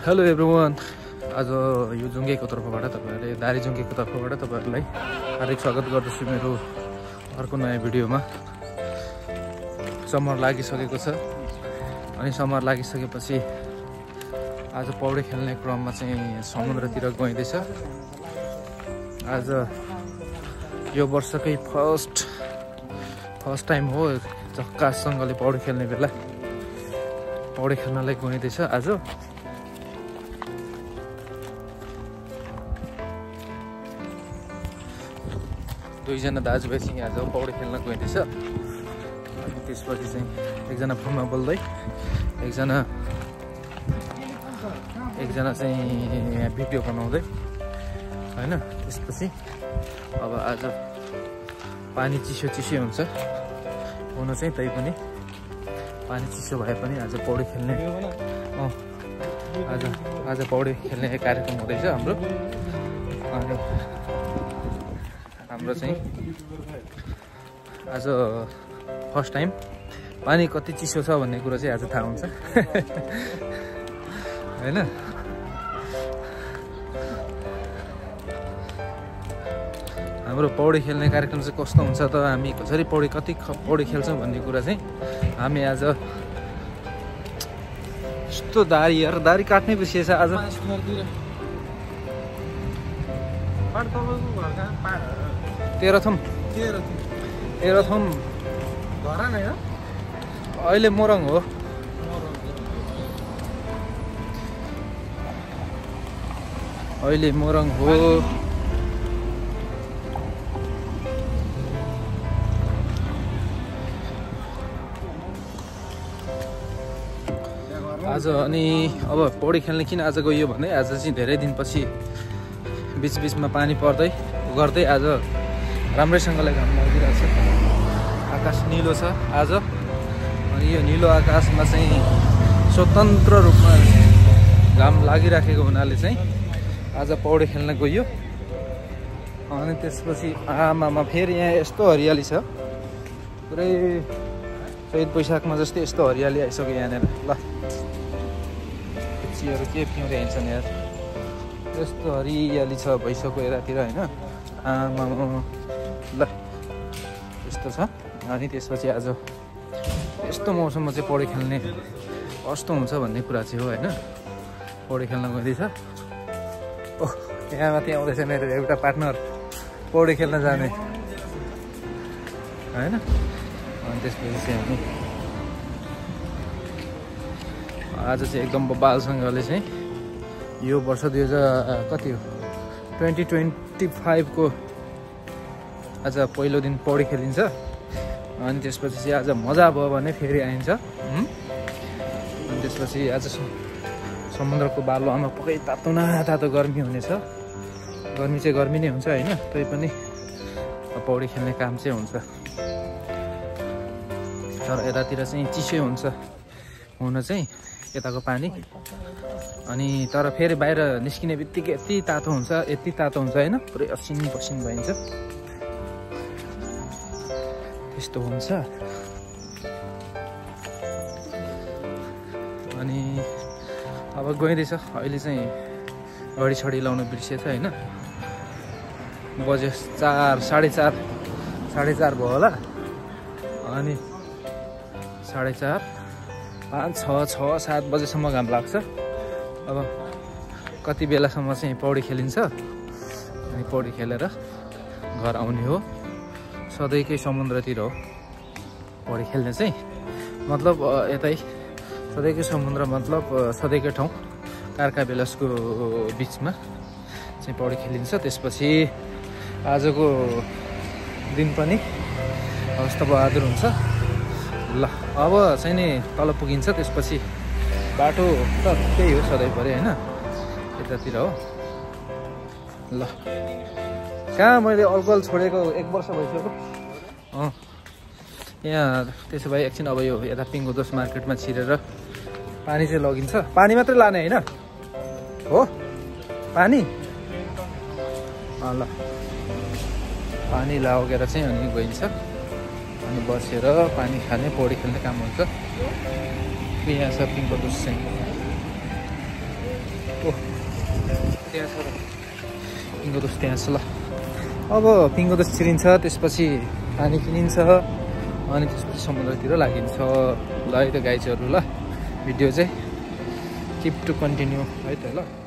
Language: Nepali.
हेलो एभ्रिवान, आज यो जुङ्गेको तर्फबाट तपाईहरुले दारी जुङ्गेको तर्फबाट तपाईहरुलाई हार्दिक स्वागत गर्दछु मेरो अर्को नयाँ भिडियोमा। समर लागिसकेको छ अनि समर लागिसकेपछि आज पौडी खेल्ने क्रममा चाहिँ समुद्रतिर गइँदैछ। आज यो वर्षकै फर्स्ट टाइम हो झक्कासँगले पौडी खेल्ने बेला पौडी खेल्नलाई गइँदैछ। आज दुईजना दाजुभाइ चाहिँ आज पौडी खेल्न गइँदैछ अनि त्यसपछि चाहिँ एकजना फोनमा बोल्दै एकजना चाहिँ भिडियो बनाउँदै हैन। त्यसपछि अब आज पानी चिसो हुन्छ हुन चाहिँ तै पनि पानी चिसो भए पनि आज पौडी खेल्ने आज पौडी खेल्ने कार्यक्रम हुँदैछ हाम्रो। अनि हाम्रो चाहिँ आज फर्स्ट टाइम पानी कति चिसो छ भन्ने कुरा चाहिँ आज थाहा हुन्छ हैन। हाम्रो पौडी खेल्ने कार्यक्रम चाहिँ कस्तो हुन्छ त, हामी कसरी कति पौडी खेल्छौँ भन्ने कुरा चाहिँ हामी आज यस्तो दारी काट्नै बिर्सिएछ आज। तेह्रथुम अहिले मोरङ हो। अहिले मोरङ हो। आज अनि अब पौडी खेल्ने किन आज गइयो भने आज चाहिँ धेरै दिनपछि बिचबिचमा पानी पर्दै गर्दै आज राम्रैसँगले घाम लागिरहेको छ। आकाश निलो छ आज अनि यो निलो आकाशमा चाहिँ स्वतन्त्र रूपमा घाम लागिराखेको हुनाले चाहिँ आज पौडी खेल्न गइयो। अनि त्यसपछि आमामा फेरि यहाँ यस्तो हरियाली छ, पुरै चैत वैशाखमा जस्तै यस्तो हरियाली आइसक्यो यहाँनिर। ल चियाहरू के पिउँदै हिँड्छन् यार, यस्तो हरियाली छ भइसक्यो यतातिर होइन। आमामा ल यस्तो छ। अनि त्यसपछि आज यस्तो मौसममा चाहिँ पौडी खेल्ने कस्तो हुन्छ भन्ने कुरा चाहिँ हो होइन। पौडी खेल्न गइँदैछ। ओह यहाँ माथि आउँदैछ मेरो एउटा पार्टनर पौडी खेल्न जाने होइन। अनि त्यसपछि चाहिँ हामी आज चाहिँ एकदम बबालसँगले चाहिँ यो वर्ष 2025 को आज पहिलो दिन पौडी खेलिन्छ। अनि त्यसपछि चाहिँ आज मजा भयो भने फेरि आइन्छ। अनि त्यसपछि आज समुद्रको बालुवामा पक्कै तातो गर्मी हुनेछ। गर्मी चाहिँ गर्मी नै हुन्छ होइन, तै पनि पौडी खेल्ने काम चाहिँ हुन्छ। तर यतातिर चाहिँ चिसै हुन्छ हुन चाहिँ यताको पानी। अनि तर फेरि बाहिर निस्किने बित्तिकै यति तातो हुन्छ होइन, पुरै असिन पसिन भइन्छ, त्यस्तो हुन्छ। अनि अब गइँदैछ। अहिले चाहिँ घडी छडी लाउनु बिर्सिएछ होइन। बजे 4:30 भयो होला। अनि 4:30 5 6 7 बजेसम्म घाम लाग्छ। अब कति बेलासम्म चाहिँ पौडी खेलिन्छ अनि पौडी खेलेर घर आउने हो। सधैँकै समुद्रतिर हो पौडी खेल्ने चाहिँ, मतलब यतै सधैँकै समुद्र मतलब सधैँकै ठाउँ कार्का बेलसको बिचमा चाहिँ पौडी खेलिन्छ। त्यसपछि आजको दिन पनि हस्तबहादुर हुन्छ। ल अब चाहिँ नि तल पुगिन्छ। त्यसपछि बाटो त त्यही हो सधैँभरि होइन, यतातिर हो। ल कहाँ मैले अल्कोहल छोडेको 1 वर्ष भइसक्यो। यहाँ त्यसो भए एकछिन अब यो यता पिङ्गोदोस मार्केटमा छिरेर पानी चाहिँ लगिन्छ। पानी मात्रै लाने होइन हो, पानी ल पानी लगेर चाहिँ अनि गइन्छ। अनि बसेर पानी खाने पौडी खेल्ने काम हुन्छ। यहाँ छ पिङ्गोदोस चाहिँ। ओ त्यहाँ छ र पिङ्गो दोष त्यहाँ छ ल। अब पिङ्गो दोष छिरिन्छ, त्यसपछि पानी किनिन्छ, अनि त्यसपछि समुद्रतिर लागिन्छ। ल है त गाइजहरू, ल भिडियो चाहिँ किप टु कन्टिन्यू है त ल।